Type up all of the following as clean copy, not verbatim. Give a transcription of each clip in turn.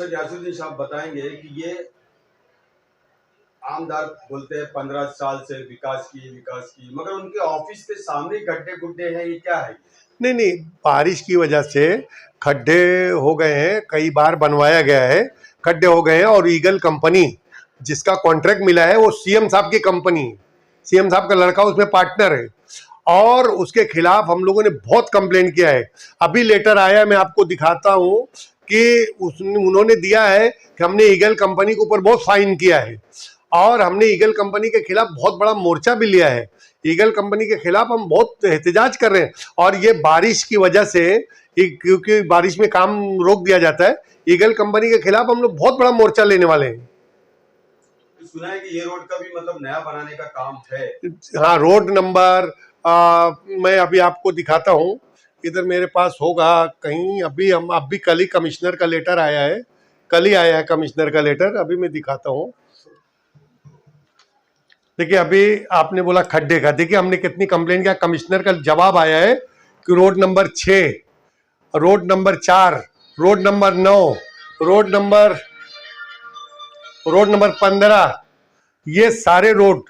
अच्छा गयासुद्दीन साहब बताएंगे कि ये आमदार बोलते हैं 15 साल से विकास की, मगर उनके ऑफिस के सामने गड्ढे गुड्ढे हैं, ये क्या है? नहीं नहीं, बारिश की वजह से खड्डे हो गए हैं, कई बार बनवाया गया है, खड्डे हो गए हैं। और ईगल कंपनी जिसका कॉन्ट्रैक्ट मिला है वो सीएम साहब की कंपनी है, सीएम साहब का लड़का उसमें पार्टनर है, और उसके खिलाफ हम लोगों ने बहुत कंप्लेन किया है। अभी लेटर आया, मैं आपको दिखाता हूँ कि उन्होंने दिया है कि हमने ईगल कंपनी के ऊपर बहुत फाइन किया है, और हमने ईगल कंपनी के खिलाफ बहुत बड़ा मोर्चा भी लिया है। ईगल कंपनी के खिलाफ हम बहुत एहतजाज कर रहे हैं, और ये बारिश की वजह से, क्योंकि बारिश में काम रोक दिया जाता है, ईगल कंपनी के खिलाफ हम लोग बहुत बड़ा मोर्चा लेने वाले हैं। सुना है कि ये रोड का भी मतलब नया बनाने का काम है। हाँ, रोड नंबर मैं अभी आपको दिखाता हूँ, इधर मेरे पास होगा कहीं। अभी कल ही कमिश्नर का लेटर आया है, कल ही आया है कमिश्नर का लेटर, अभी मैं दिखाता हूँ। देखिए, अभी आपने बोला खड्डे का, देखिए हमने कितनी कंप्लेन किया। कमिश्नर का जवाब आया है कि road number 6, road number 4, road number 9, road number 15, ये सारे रोड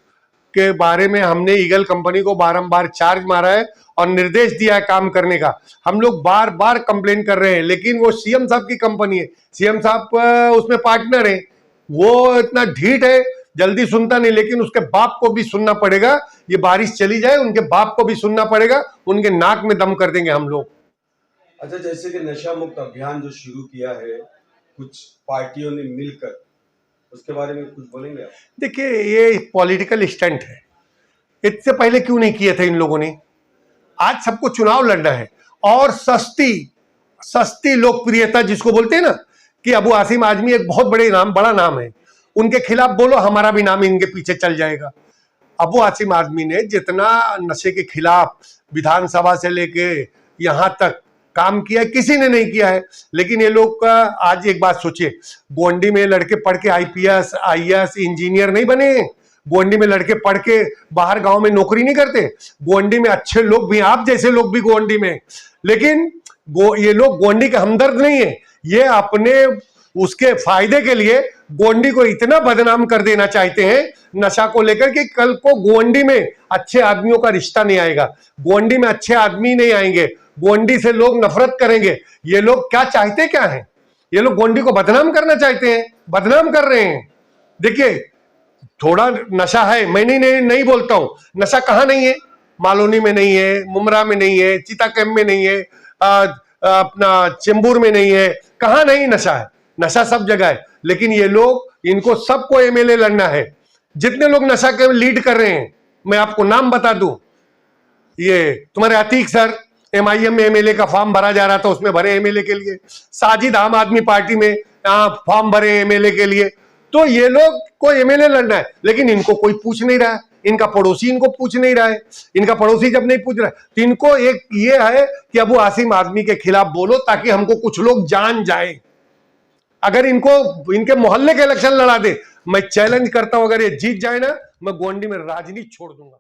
के बारे में हमने ईगल कंपनी को बारंबार चार्ज मारा है और निर्देश दिया है काम करने का। हम लोग बार बार कंप्लेन कर रहे हैं, लेकिन वो सीएम साहब की कंपनी है, सीएम साहब उसमें पार्टनर है, वो इतना ढीठ है, जल्दी सुनता नहीं। लेकिन उसके बाप को भी सुनना पड़ेगा, ये बारिश चली जाए उनके बाप को भी सुनना पड़ेगा, उनके नाक में दम कर देंगे हम लोग। अच्छा, जैसे कि नशा मुक्त अभियान जो शुरू किया है कुछ पार्टियों ने मिलकर, उसके बारे में कुछ बोलेंगे आप? देखिए, ये पॉलिटिकल स्टंट है, इससे पहले क्यों नहीं किए थे इन लोगों ने? आज सबको चुनाव लड़ना है, और सस्ती लोकप्रियता जिसको बोलते हैं ना, कि अबू आसिम आजमी एक बहुत बड़ा नाम है, उनके खिलाफ बोलो, हमारा भी नाम इनके पीछे चल जाएगा। अबू आसिम आजमी ने जितना नशे के खिलाफ विधानसभा से लेके यहां तक काम किया, किसी ने नहीं किया है। लेकिन ये लोग आज एक बात सोचिए, गोंडी में लड़के पढ़ के आईपीएस आईएएस इंजीनियर नहीं बने, गोंडी में लड़के पढ़ के बाहर गांव में नौकरी नहीं करते। गोंडी में अच्छे लोग भी, आप जैसे लोग भी गोंडी में, लेकिन ये लोग गोंडी के हमदर्द नहीं है, ये अपने उसके फायदे के लिए गोंडी को इतना बदनाम कर देना चाहते हैं नशा को लेकर कि कल को गोंडी में अच्छे आदमियों का रिश्ता नहीं आएगा, गोंडी में अच्छे आदमी नहीं आएंगे, गोंडी से लोग नफरत करेंगे। ये लोग क्या चाहते क्या हैं? ये लोग गोंडी को बदनाम करना चाहते हैं, बदनाम कर रहे हैं। देखिए, थोड़ा नशा है, मैं नहीं बोलता हूं, नशा कहां नहीं है? मालोनी में नहीं है, मुमरा में नहीं है, चिताकैम में नहीं है, अपना चेंबूर में नहीं है, कहां नहीं नशा है? नशा सब जगह है। लेकिन ये लोग, इनको सबको एमएलए लड़ना है। जितने लोग नशा के लीड कर रहे हैं, मैं आपको नाम बता दूं, ये तुम्हारे अतीक सर, एमआईएम में एमएलए का फॉर्म भरा जा रहा था, उसमें भरे एमएलए के लिए। साजिद आम आदमी पार्टी में फॉर्म भरे एमएलए के लिए। तो ये लोग को एमएलए लड़ना है, लेकिन इनको कोई पूछ नहीं रहा है, इनका पड़ोसी इनको पूछ नहीं रहा है। इनका पड़ोसी जब नहीं पूछ रहा है, तो इनको एक ये है कि अबू आसिम आदमी के खिलाफ बोलो, ताकि हमको कुछ लोग जान जाए। अगर इनको इनके मोहल्ले के इलेक्शन लड़ा दे, मैं चैलेंज करता हूं, अगर ये जीत जाए ना, मैं गोंडी में राजनीति छोड़ दूंगा।